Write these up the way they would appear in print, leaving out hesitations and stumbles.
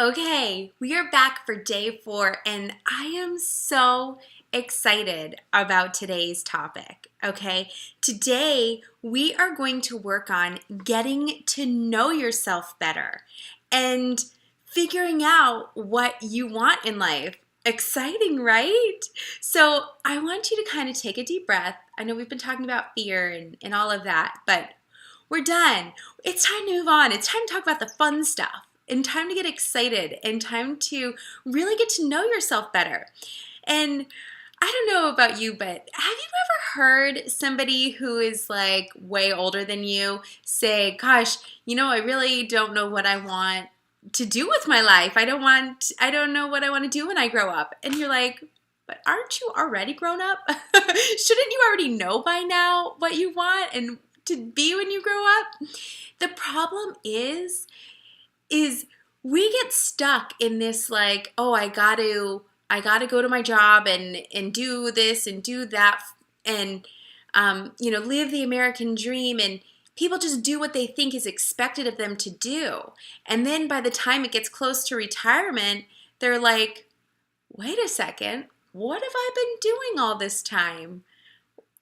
Okay, we are back for day 4, and I am so excited about today's topic. Okay, today we are going to work on getting to know yourself better and figuring out what you want in life. Exciting, right? So, I want you to kind of take a deep breath. I know we've been talking about fear and all of that, but we're done. It's time to move on. It's time to talk about the fun stuff and time to get excited and time to really get to know yourself better. And I don't know about you, but have you ever heard somebody who is like way older than you say, gosh, I really don't know what I want to do with my life. I don't know what I want to do when I grow up. And you're like, but aren't you already grown up? Shouldn't you already know by now what you want and to be when you grow up? The problem is we get stuck in this like, oh, I got to go to my job and do this and do that and live the American dream, and people just do what they think is expected of them to do. And then by the time it gets close to retirement, they're like, wait a second, what have I been doing all this time?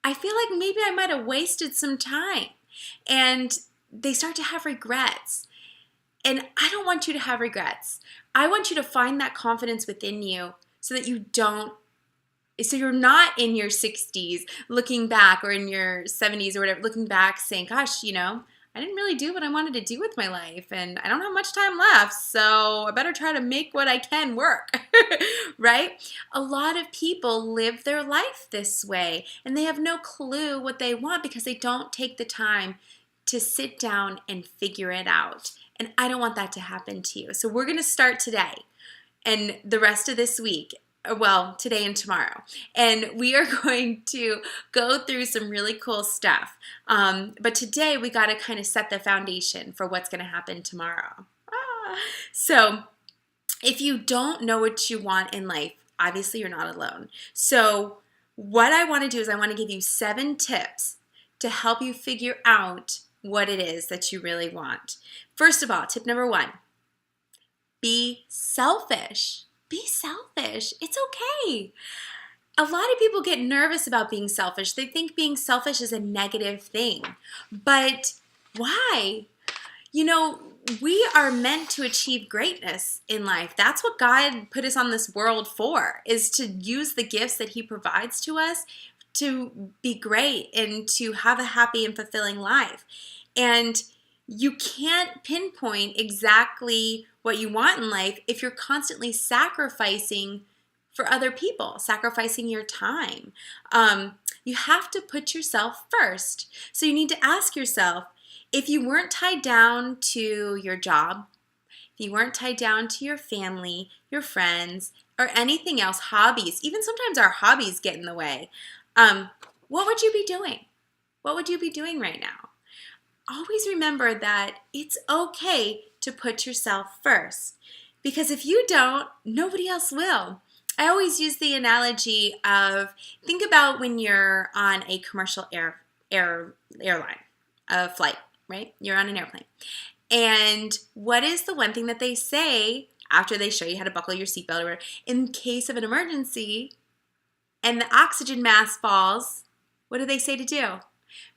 I feel like maybe I might have wasted some time. And they start to have regrets. And I don't want you to have regrets. I want you to find that confidence within you so that you're not in your 60s looking back, or in your 70s or whatever, looking back saying, gosh, I didn't really do what I wanted to do with my life and I don't have much time left, so I better try to make what I can work, right? A lot of people live their life this way and they have no clue what they want because they don't take the time to sit down and figure it out. And I don't want that to happen to you. So we're going to start today and the rest of this week. Well, today and tomorrow. And we are going to go through some really cool stuff. But today we got to kind of set the foundation for what's going to happen tomorrow. So if you don't know what you want in life, obviously you're not alone. So what I want to do is I want to give you 7 tips to help you figure out what it is that you really want. First of all, tip number 1, be selfish. Be selfish. It's okay. A lot of people get nervous about being selfish. They think being selfish is a negative thing. But why? We are meant to achieve greatness in life. That's what God put us on this world for, is to use the gifts that He provides to us to be great and to have a happy and fulfilling life. And you can't pinpoint exactly what you want in life if you're constantly sacrificing for other people, sacrificing your time. You have to put yourself first. So you need to ask yourself, if you weren't tied down to your job, if you weren't tied down to your family, your friends, or anything else, hobbies, even sometimes our hobbies get in the way, what would you be doing? What would you be doing right now? Always remember that it's okay to put yourself first, because if you don't, nobody else will. I always use the analogy of, think about when you're on a commercial airline, a flight, right? You're on an airplane. And what is the one thing that they say after they show you how to buckle your seatbelt, or whatever, in case of an emergency and the oxygen mask falls, what do they say to do?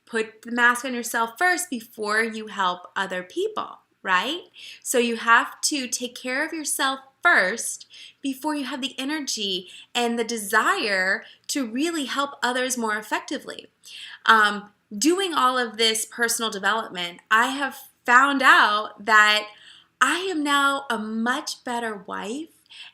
Put the mask on yourself first before you help other people, right? So you have to take care of yourself first before you have the energy and the desire to really help others more effectively. Doing all of this personal development, I have found out that I am now a much better wife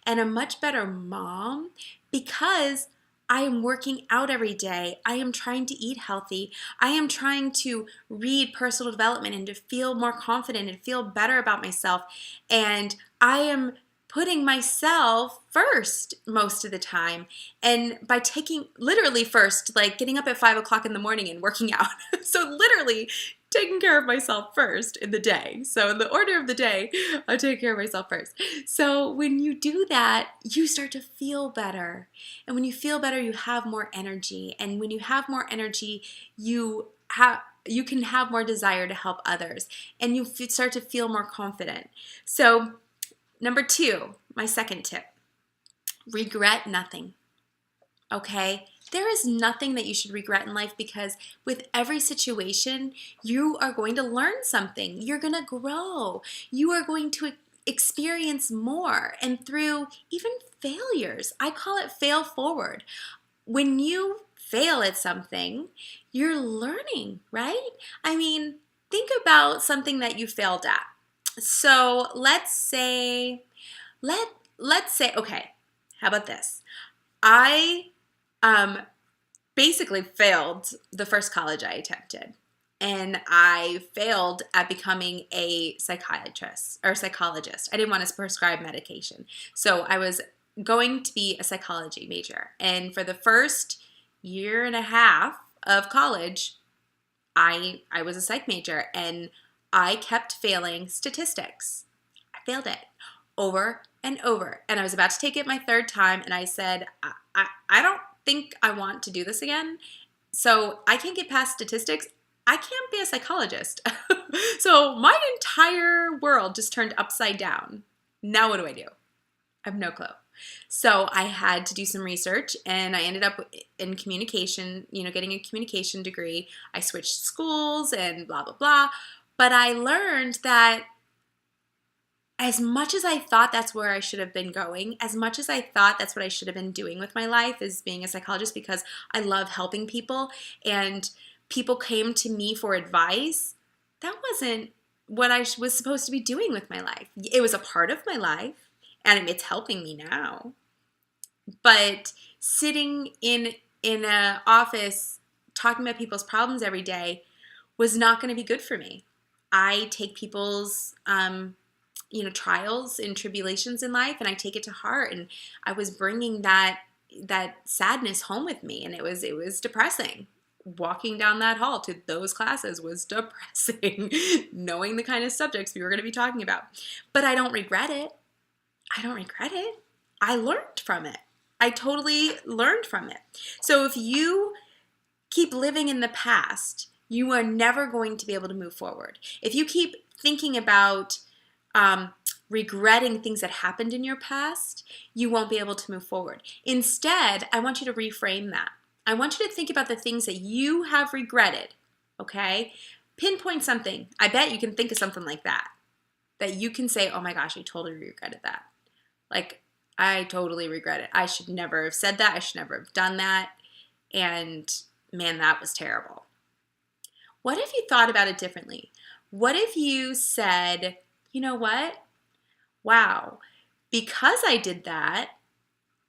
and a much better mom because I am working out every day. I am trying to eat healthy. I am trying to read personal development and to feel more confident and feel better about myself. And I am putting myself first most of the time. And by taking, literally first, like getting up at 5 o'clock in the morning and working out. So literally taking care of myself first in the day. So in the order of the day, I take care of myself first. So when you do that, you start to feel better. And when you feel better, you have more energy. And when you have more energy, you can have more desire to help others. And you start to feel more confident. So Number 2, my second tip, regret nothing. Okay? There is nothing that you should regret in life because with every situation, you are going to learn something. You're going to grow. You are going to experience more. And through even failures, I call it fail forward. When you fail at something, you're learning, right? I mean, think about something that you failed at. So let's say, okay, how about this? I basically failed the first college I attempted. And I failed at becoming a psychiatrist or psychologist. I didn't want to prescribe medication. So I was going to be a psychology major. And for the first year and a half of college, I was a psych major and I kept failing statistics. I failed it over and over. And I was about to take it my third time and I said, I don't think I want to do this again. So I can't get past statistics. I can't be a psychologist. So my entire world just turned upside down. Now what do? I have no clue. So I had to do some research and I ended up in communication, getting a communication degree. I switched schools and blah, blah, blah. But I learned that as much as I thought that's where I should have been going, as much as I thought that's what I should have been doing with my life is being a psychologist because I love helping people and people came to me for advice, that wasn't what I was supposed to be doing with my life. It was a part of my life and it's helping me now. But sitting in an office talking about people's problems every day was not going to be good for me. I take people's trials and tribulations in life and I take it to heart, and I was bringing that sadness home with me, and it was depressing. Walking down that hall to those classes was depressing, knowing the kind of subjects we were going to be talking about. But I don't regret it. I learned from it. I totally learned from it. So if you keep living in the past, you are never going to be able to move forward. If you keep thinking about regretting things that happened in your past, you won't be able to move forward. Instead, I want you to reframe that. I want you to think about the things that you have regretted, okay? Pinpoint something. I bet you can think of something like that you can say, oh my gosh, I totally regretted that. Like, I totally regret it. I should never have said that. I should never have done that. And man, that was terrible. What if you thought about it differently? What if you said, you know what? Wow, because I did that,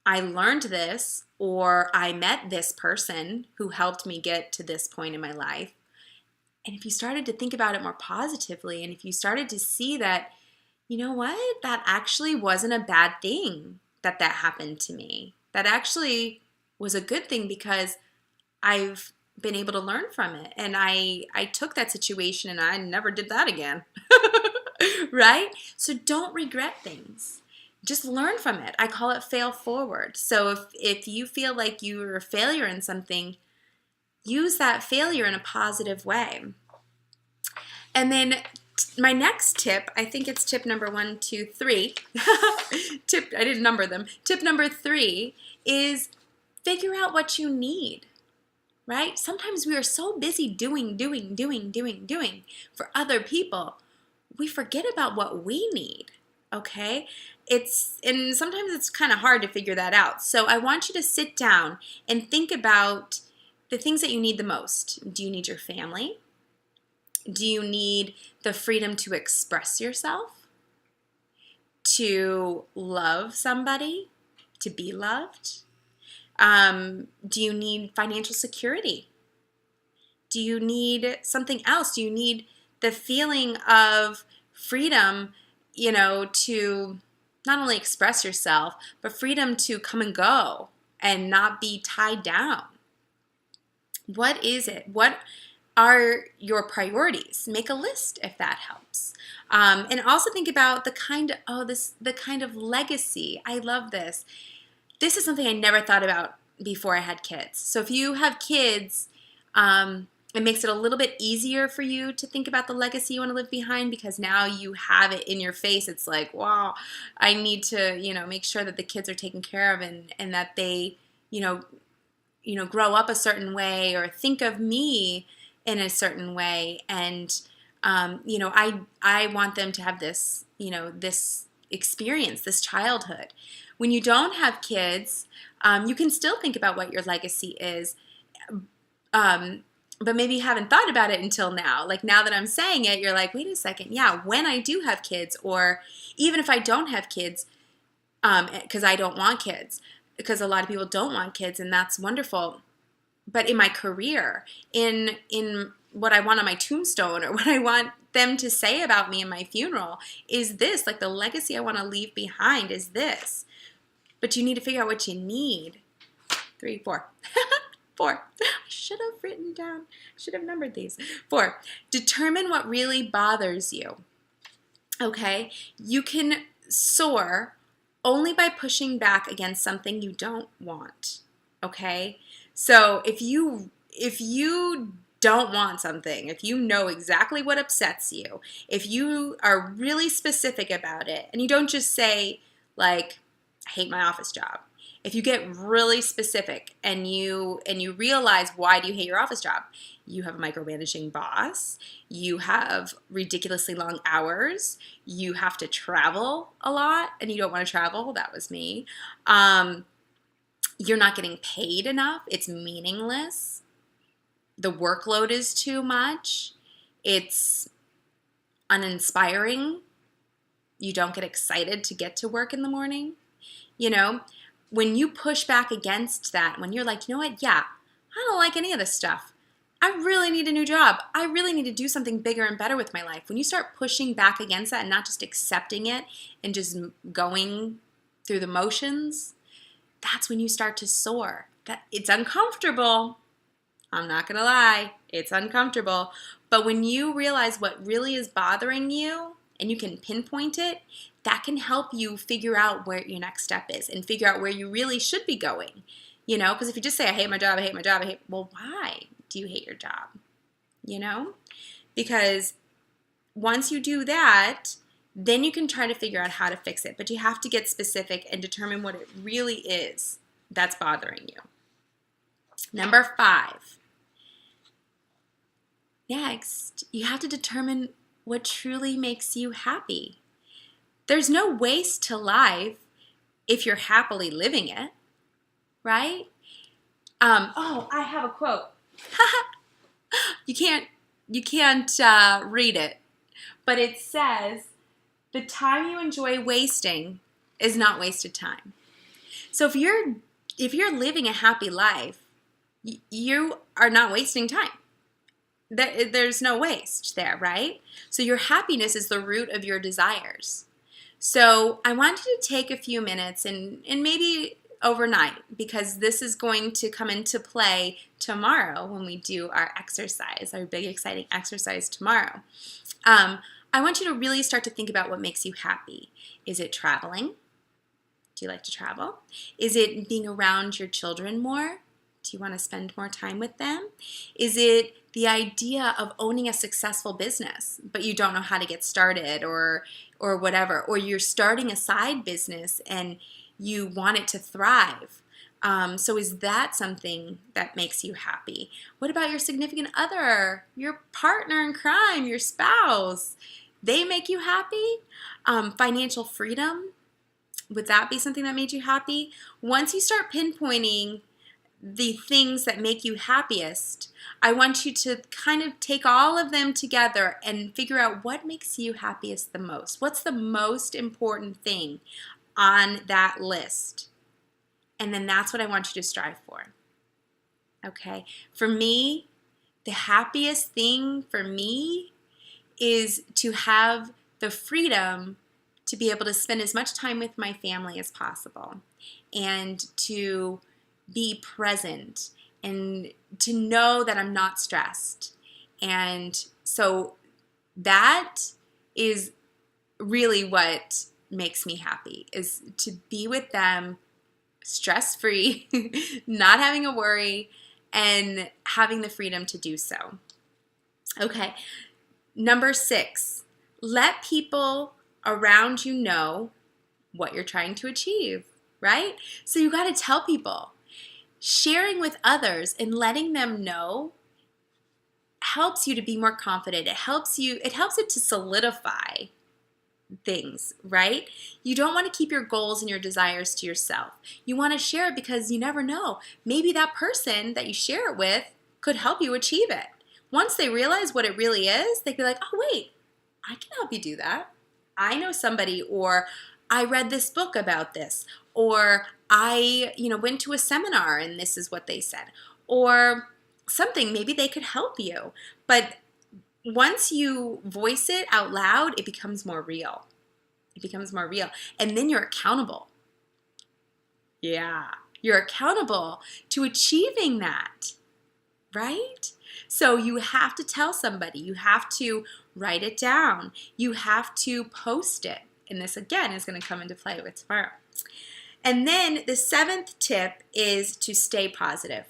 I learned this, or I met this person who helped me get to this point in my life. And if you started to think about it more positively, and if you started to see that, you know what, that actually wasn't a bad thing that happened to me. That actually was a good thing because I've been able to learn from it. And I took that situation and I never did that again. Right? So don't regret things. Just learn from it. I call it fail forward. So if you feel like you're a failure in something, use that failure in a positive way. And then my next tip, I think it's tip number 1, 2, 3. I didn't number them. Tip number 3 is figure out what you need. Right? Sometimes we are so busy doing for other people, we forget about what we need. Okay? And sometimes it's kind of hard to figure that out. So I want you to sit down and think about the things that you need the most. Do you need your family? Do you need the freedom to express yourself? To love somebody? To be loved? Do you need financial security? Do you need something else? Do you need the feeling of freedom, to not only express yourself, but freedom to come and go and not be tied down? What is it? What are your priorities? Make a list if that helps. And also think about the kind of legacy. I love this. This is something I never thought about before I had kids. So if you have kids, It makes it a little bit easier for you to think about the legacy you want to leave behind, because now you have it in your face. It's like, wow, I need to, make sure that the kids are taken care of, and that they, you know, grow up a certain way, or think of me in a certain way. And, I want them to have this, this experience, this childhood. When you don't have kids, you can still think about what your legacy is. But maybe you haven't thought about it until now. Like, now that I'm saying it, you're like, wait a second. Yeah, when I do have kids, or even if I don't have kids, because I don't want kids, because a lot of people don't want kids, and that's wonderful. But in my career, in what I want on my tombstone, or what I want them to say about me in my funeral, is this. Like, the legacy I want to leave behind is this. But you need to figure out what you need. 3, 4. 4. I should have written down, should have numbered these. 4. Determine what really bothers you. Okay? You can soar only by pushing back against something you don't want. Okay? So if you don't want something, if you know exactly what upsets you, if you are really specific about it, and you don't just say, like, I hate my office job. If you get really specific, and you realize, why do you hate your office job? You have a micromanaging boss. You have ridiculously long hours. You have to travel a lot, and you don't want to travel. That was me. You're not getting paid enough. It's meaningless. The workload is too much. It's uninspiring. You don't get excited to get to work in the morning. When you push back against that, when you're like, you know what, yeah, I don't like any of this stuff. I really need a new job. I really need to do something bigger and better with my life. When you start pushing back against that and not just accepting it and just going through the motions, that's when you start to soar. It's uncomfortable. I'm not going to lie. It's uncomfortable. But when you realize what really is bothering you, and you can pinpoint it, that can help you figure out where your next step is, and figure out where you really should be going. Because if you just say, I hate my job, well, why do you hate your job? Because once you do that, then you can try to figure out how to fix it. But you have to get specific and determine what it really is that's bothering you. Number 5. Next, you have to determine what truly makes you happy. There's no waste to life if you're happily living it, right? I have a quote. You can't read it, but it says, the time you enjoy wasting is not wasted time. So if you're living a happy life, you are not wasting time. There's no waste there, right? So your happiness is the root of your desires. So I want you to take a few minutes, and maybe overnight, because this is going to come into play tomorrow when we do our exercise, our big exciting exercise tomorrow. I want you to really start to think about what makes you happy. Is it traveling? Do you like to travel? Is it being around your children more? Do you want to spend more time with them? Is it the idea of owning a successful business, but you don't know how to get started, or whatever, or you're starting a side business and you want it to thrive? So is that something that makes you happy? What about your significant other, your partner in crime, your spouse? They make you happy? Financial freedom, would that be something that made you happy? Once you start pinpointing the things that make you happiest, I want you to kind of take all of them together and figure out what makes you happiest the most. What's the most important thing on that list? And then that's what I want you to strive for. Okay? For me, the happiest thing for me is to have the freedom to be able to spend as much time with my family as possible, and to be present, and to know that I'm not stressed. And so that is really what makes me happy, is to be with them stress-free, not having a worry, and having the freedom to do so. Okay, number 6, let people around you know what you're trying to achieve, right? So you got to tell people. Sharing with others and letting them know helps you to be more confident. It helps it to solidify things, right? You don't want to keep your goals and your desires to yourself. You want to share it because you never know. Maybe that person that you share it with could help you achieve it. Once they realize what it really is, they can be like, oh wait, I can help you do that. I know somebody, or I read this book about this, or I, went to a seminar and this is what they said, or something. Maybe they could help you. But once you voice it out loud, it becomes more real. It becomes more real. And then you're accountable. Yeah, you're accountable to achieving that, right? So you have to tell somebody. You have to write it down. You have to post it. And this, again, is going to come into play with tomorrow. And then the 7th tip is to stay positive.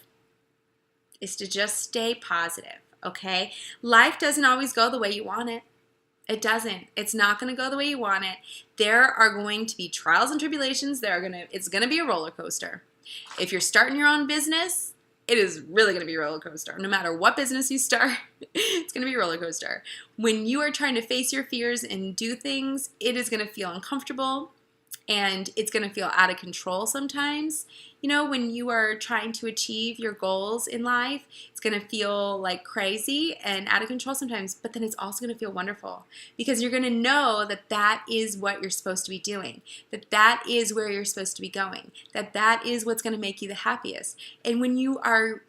Is to just stay positive, okay? Life doesn't always go the way you want it. It doesn't. It's not going to go the way you want it. There are going to be trials and tribulations. It's going to be a roller coaster. If you're starting your own business, it is really going to be a roller coaster. No matter what business you start, it's going to be a roller coaster. When you are trying to face your fears and do things, it is going to feel uncomfortable and it's going to feel out of control sometimes. When you are trying to achieve your goals in life, it's going to feel like crazy and out of control sometimes, but then it's also going to feel wonderful because you're going to know that that is what you're supposed to be doing, that that is where you're supposed to be going, that that is what's going to make you the happiest. And when you are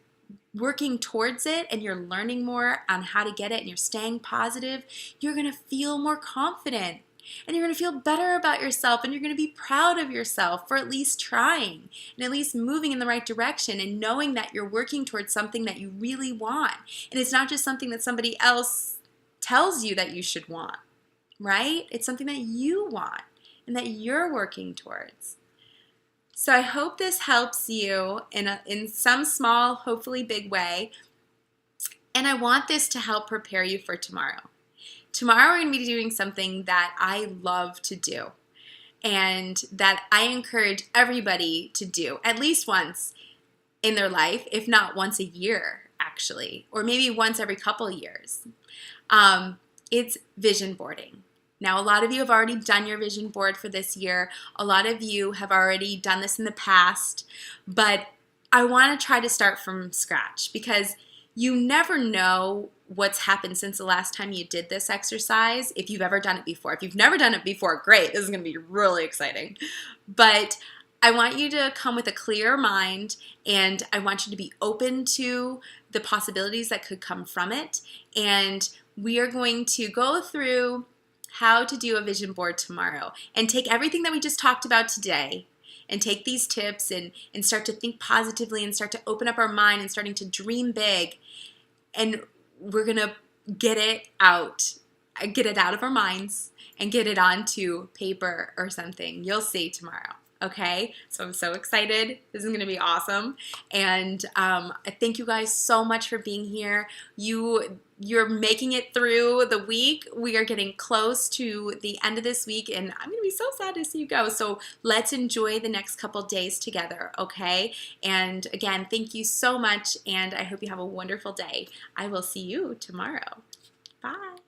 working towards it and you're learning more on how to get it and you're staying positive, you're going to feel more confident. And you're going to feel better about yourself, and you're going to be proud of yourself for at least trying and at least moving in the right direction and knowing that you're working towards something that you really want. And it's not just something that somebody else tells you that you should want, right? It's something that you want and that you're working towards. So I hope this helps you in some small, hopefully big way. And I want this to help prepare you for tomorrow. Tomorrow we're going to be doing something that I love to do and that I encourage everybody to do at least once in their life, if not once a year, actually, or maybe once every couple years. It's vision boarding. Now, a lot of you have already done your vision board for this year. A lot of you have already done this in the past, but I want to try to start from scratch because you never know what's happened since the last time you did this exercise if you've ever done it before. If you've never done it before, great. This is going to be really exciting. But I want you to come with a clear mind, and I want you to be open to the possibilities that could come from it. And we are going to go through how to do a vision board tomorrow and take everything that we just talked about today and take these tips and start to think positively and start to open up our mind and starting to dream big. And we're going to get it out of our minds and get it onto paper or something. You'll see tomorrow. Okay, so I'm so excited. This is going to be awesome. And I thank you guys so much for being here. You're making it through the week. We are getting close to the end of this week, and I'm going to be so sad to see you go. So let's enjoy the next couple days together, okay? And again, thank you so much, and I hope you have a wonderful day. I will see you tomorrow. Bye.